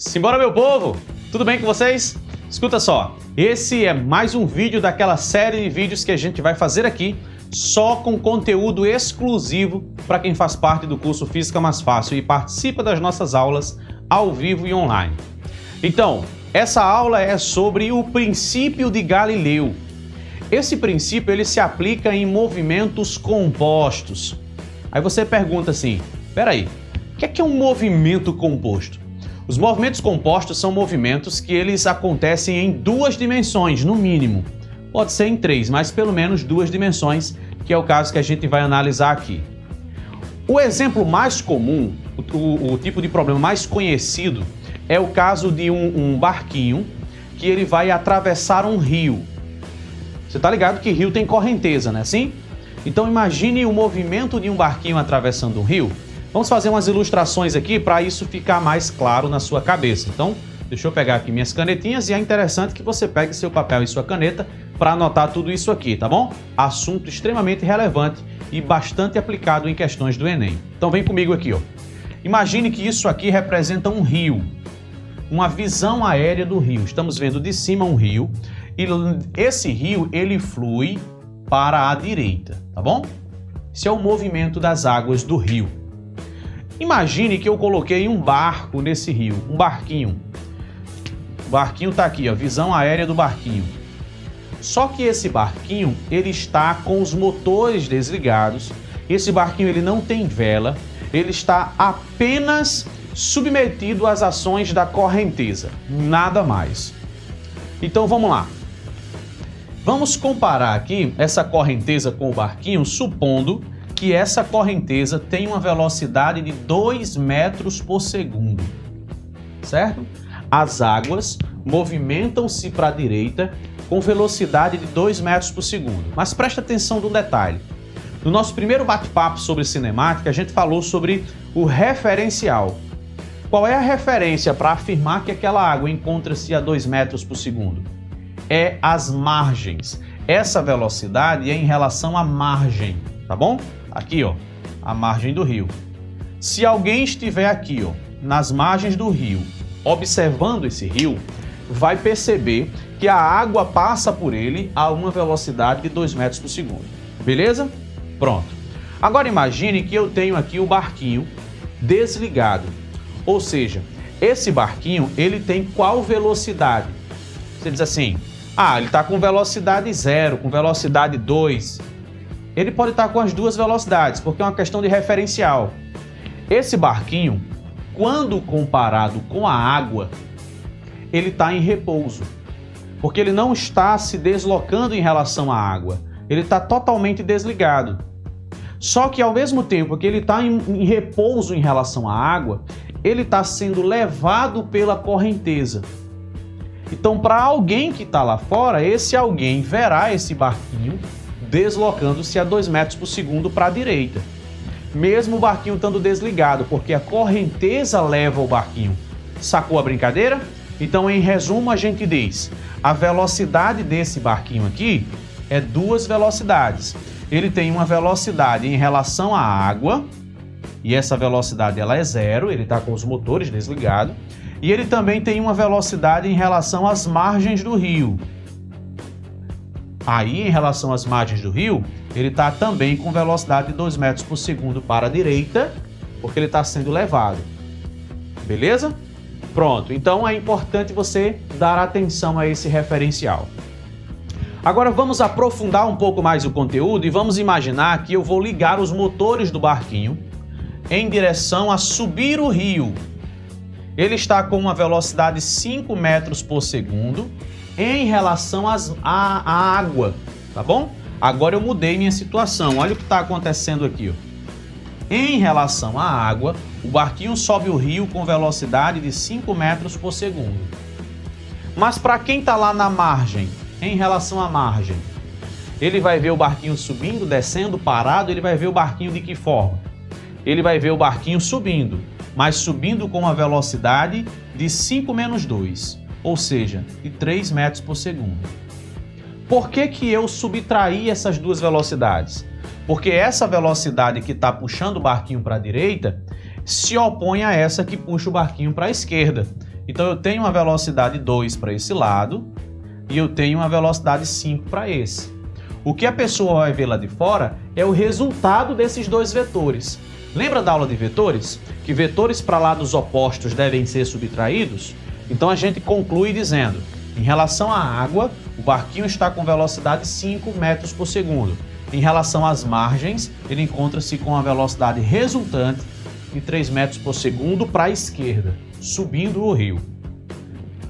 Simbora, meu povo! Tudo bem com vocês? Escuta só, esse é mais um vídeo daquela série de vídeos que a gente vai fazer aqui só com conteúdo exclusivo para quem faz parte do curso Física Mais Fácil e participa das nossas aulas ao vivo e online. Então, essa aula é sobre o princípio de Galileu. Esse princípio ele se aplica em movimentos compostos. Aí você pergunta assim, peraí, o que é um movimento composto? Os movimentos compostos são movimentos que eles acontecem em duas dimensões, no mínimo. Pode ser em três, mas pelo menos duas dimensões, que é o caso que a gente vai analisar aqui. O exemplo mais comum, o tipo de problema mais conhecido, é o caso de um barquinho que ele vai atravessar um rio. Você está ligado que rio tem correnteza, né? Sim? Então imagine o movimento de um barquinho atravessando um rio. Vamos fazer umas ilustrações aqui para isso ficar mais claro na sua cabeça. Então, deixa eu pegar aqui minhas canetinhas e é interessante que você pegue seu papel e sua caneta para anotar tudo isso aqui, tá bom? Assunto extremamente relevante e bastante aplicado em questões do Enem. Então vem comigo aqui, ó. Imagine que isso aqui representa um rio, uma visão aérea do rio. Estamos vendo de cima um rio e esse rio ele flui para a direita, tá bom? Esse é o movimento das águas do rio. Imagine que eu coloquei um barco nesse rio, um barquinho. O barquinho está aqui, ó, visão aérea do barquinho. Só que esse barquinho, ele está com os motores desligados. Esse barquinho ele não tem vela, ele está apenas submetido às ações da correnteza, nada mais. Então vamos lá. Vamos comparar aqui essa correnteza com o barquinho, supondo que essa correnteza tem uma velocidade de 2 metros por segundo, certo? As águas movimentam-se para a direita com velocidade de 2 metros por segundo. Mas presta atenção no detalhe. No nosso primeiro bate-papo sobre cinemática, a gente falou sobre o referencial. Qual é a referência para afirmar que aquela água encontra-se a 2 metros por segundo? É as margens. Essa velocidade é em relação à margem, tá bom? Aqui, ó, a margem do rio. Se alguém estiver aqui, ó, nas margens do rio, observando esse rio, vai perceber que a água passa por ele a uma velocidade de 2 metros por segundo. Beleza? Pronto. Agora imagine que eu tenho aqui o barquinho desligado. Ou seja, esse barquinho, ele tem qual velocidade? Você diz assim, ele está com velocidade 0, com velocidade 2. Ele pode estar com as duas velocidades, porque é uma questão de referencial. Esse barquinho, quando comparado com a água, ele está em repouso, porque ele não está se deslocando em relação à água. Ele está totalmente desligado. Só que ao mesmo tempo que ele está em repouso em relação à água, ele está sendo levado pela correnteza. Então, para alguém que está lá fora, esse alguém verá esse barquinho deslocando-se a 2 metros por segundo para a direita. Mesmo o barquinho estando desligado, porque a correnteza leva o barquinho. Sacou a brincadeira? Então, em resumo, a gente diz, a velocidade desse barquinho aqui é duas velocidades. Ele tem uma velocidade em relação à água, e essa velocidade ela é 0, ele está com os motores desligados, e ele também tem uma velocidade em relação às margens do rio. Aí, em relação às margens do rio, ele está também com velocidade de 2 metros por segundo para a direita, porque ele está sendo levado. Beleza? Pronto. Então, é importante você dar atenção a esse referencial. Agora, vamos aprofundar um pouco mais o conteúdo e vamos imaginar que eu vou ligar os motores do barquinho em direção a subir o rio. Ele está com uma velocidade de 5 metros por segundo, em relação à água, tá bom? Agora eu mudei minha situação, olha o que está acontecendo aqui, ó. Em relação à água, o barquinho sobe o rio com velocidade de 5 metros por segundo. Mas para quem está lá na margem, em relação à margem, ele vai ver o barquinho subindo, descendo, parado, ele vai ver o barquinho de que forma? Ele vai ver o barquinho subindo, mas subindo com uma velocidade de 5 menos 2. Ou seja, de 3 metros por segundo. Por que eu subtraí essas duas velocidades? Porque essa velocidade que está puxando o barquinho para a direita se opõe a essa que puxa o barquinho para a esquerda. Então eu tenho uma velocidade 2 para esse lado e eu tenho uma velocidade 5 para esse. O que a pessoa vai ver lá de fora é o resultado desses dois vetores. Lembra da aula de vetores? Que vetores para lados opostos devem ser subtraídos? Então a gente conclui dizendo, em relação à água, o barquinho está com velocidade 5 metros por segundo. Em relação às margens, ele encontra-se com a velocidade resultante de 3 metros por segundo para a esquerda, subindo o rio.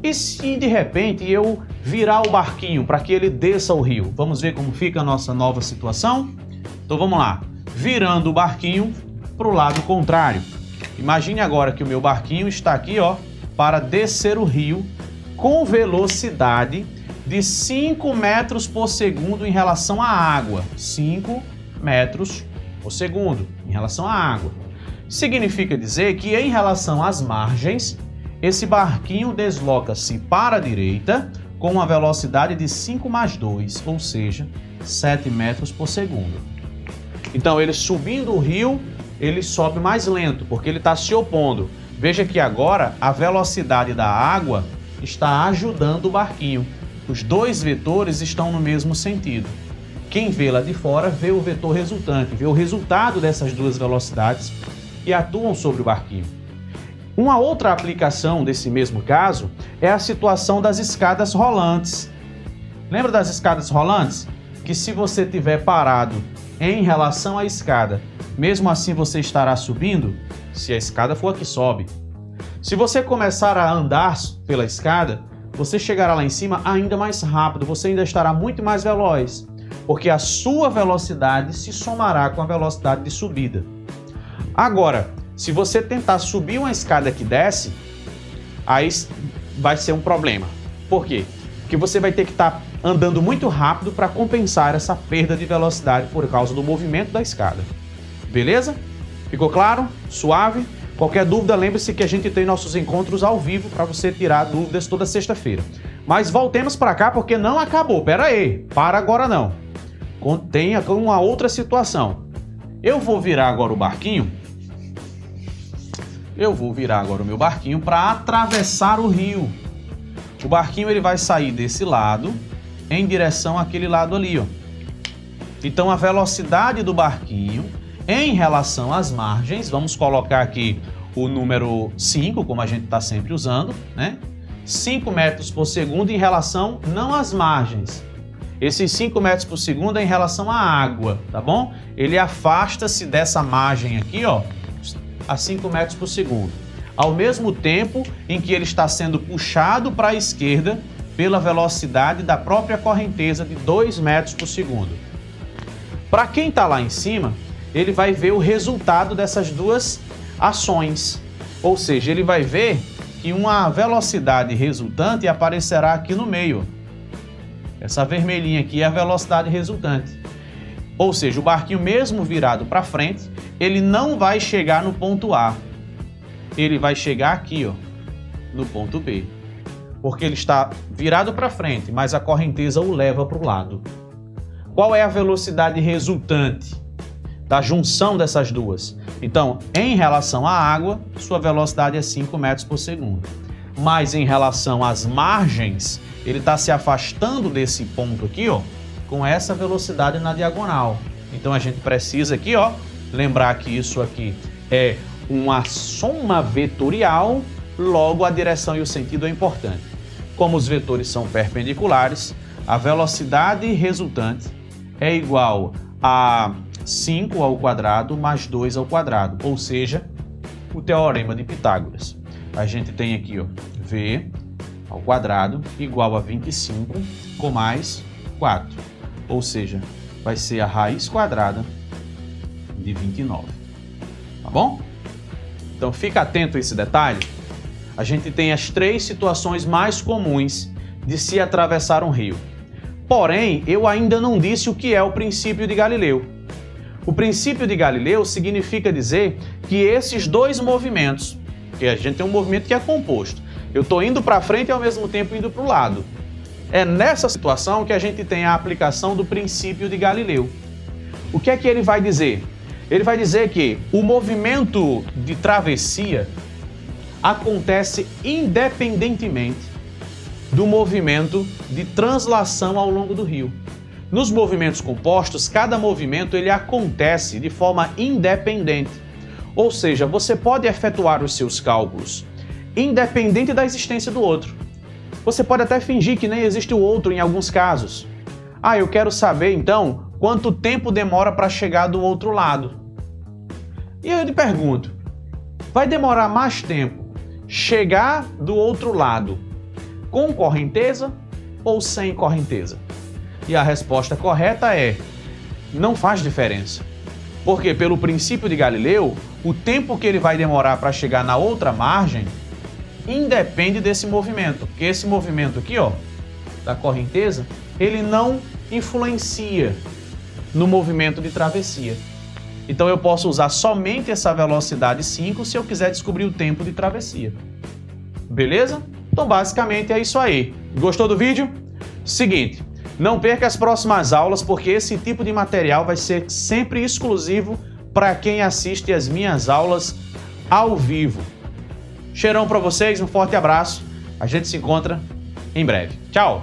E se de repente eu virar o barquinho para que ele desça o rio? Vamos ver como fica a nossa nova situação? Então vamos lá, virando o barquinho para o lado contrário. Imagine agora que o meu barquinho está aqui, ó, para descer o rio com velocidade de 5 metros por segundo em relação à água. 5 metros por segundo em relação à água. Significa dizer que em relação às margens, esse barquinho desloca-se para a direita com uma velocidade de 5 mais 2, ou seja, 7 metros por segundo. Então ele subindo o rio, ele sobe mais lento, porque ele está se opondo. Veja que agora a velocidade da água está ajudando o barquinho. Os dois vetores estão no mesmo sentido. Quem vê lá de fora vê o vetor resultante, vê o resultado dessas duas velocidades que atuam sobre o barquinho. Uma outra aplicação desse mesmo caso é a situação das escadas rolantes. Lembra das escadas rolantes? Que se você estiver parado em relação à escada, mesmo assim você estará subindo? Se a escada for a que sobe. Se você começar a andar pela escada, você chegará lá em cima ainda mais rápido, você ainda estará muito mais veloz, porque a sua velocidade se somará com a velocidade de subida. Agora, se você tentar subir uma escada que desce, aí vai ser um problema. Por quê? Porque você vai ter que estar andando muito rápido para compensar essa perda de velocidade por causa do movimento da escada. Beleza? Ficou claro? Suave? Qualquer dúvida, lembre-se que a gente tem nossos encontros ao vivo para você tirar dúvidas toda sexta-feira. Mas voltemos para cá porque não acabou. Pera aí, para agora não. Tem uma outra situação. Eu vou virar agora o barquinho. Eu vou virar agora o meu barquinho para atravessar o rio. O barquinho ele vai sair desse lado em direção àquele lado ali, ó. Então a velocidade do barquinho em relação às margens, vamos colocar aqui o número 5, como a gente está sempre usando, né? 5 metros por segundo em relação não às margens. Esses 5 metros por segundo é em relação à água, tá bom? Ele afasta-se dessa margem aqui, ó, a 5 metros por segundo. Ao mesmo tempo em que ele está sendo puxado para a esquerda pela velocidade da própria correnteza de 2 metros por segundo. Para quem está lá em cima, ele vai ver o resultado dessas duas ações. Ou seja, ele vai ver que uma velocidade resultante aparecerá aqui no meio. Essa vermelhinha aqui é a velocidade resultante. Ou seja, o barquinho mesmo virado para frente, ele não vai chegar no ponto A. Ele vai chegar aqui, ó, no ponto B. Porque ele está virado para frente, mas a correnteza o leva para o lado. Qual é a velocidade resultante da junção dessas duas? Então, em relação à água, sua velocidade é 5 metros por segundo. Mas em relação às margens, ele está se afastando desse ponto aqui, ó, com essa velocidade na diagonal. Então a gente precisa aqui, ó, lembrar que isso aqui é uma soma vetorial, logo a direção e o sentido é importante. Como os vetores são perpendiculares, a velocidade resultante é igual a 5 ao quadrado mais 2 ao quadrado, ou seja, o teorema de Pitágoras. A gente tem aqui, ó, V ao quadrado igual a 25 com mais 4, ou seja, vai ser a raiz quadrada de 29, tá bom? Então fica atento a esse detalhe. A gente tem as três situações mais comuns de se atravessar um rio. Porém, eu ainda não disse o que é o princípio de Galileu. O princípio de Galileu significa dizer que esses dois movimentos, que a gente tem um movimento que é composto, eu estou indo para frente e ao mesmo tempo indo para o lado. É nessa situação que a gente tem a aplicação do princípio de Galileu. O que é que ele vai dizer? Ele vai dizer que o movimento de travessia, acontece independentemente do movimento de translação ao longo do rio. Nos movimentos compostos, cada movimento ele acontece de forma independente. Ou seja, você pode efetuar os seus cálculos independente da existência do outro. Você pode até fingir que nem existe o outro em alguns casos. Ah, eu quero saber então quanto tempo demora para chegar do outro lado. E eu te pergunto, vai demorar mais tempo chegar do outro lado com correnteza ou sem correnteza? E a resposta correta é: não faz diferença. Porque pelo princípio de Galileu, o tempo que ele vai demorar para chegar na outra margem independe desse movimento. Porque esse movimento aqui, ó, da correnteza, ele não influencia no movimento de travessia. Então eu posso usar somente essa velocidade 5 se eu quiser descobrir o tempo de travessia. Beleza? Então basicamente é isso aí. Gostou do vídeo? Seguinte, não perca as próximas aulas porque esse tipo de material vai ser sempre exclusivo para quem assiste as minhas aulas ao vivo. Cheirão para vocês, um forte abraço. A gente se encontra em breve. Tchau!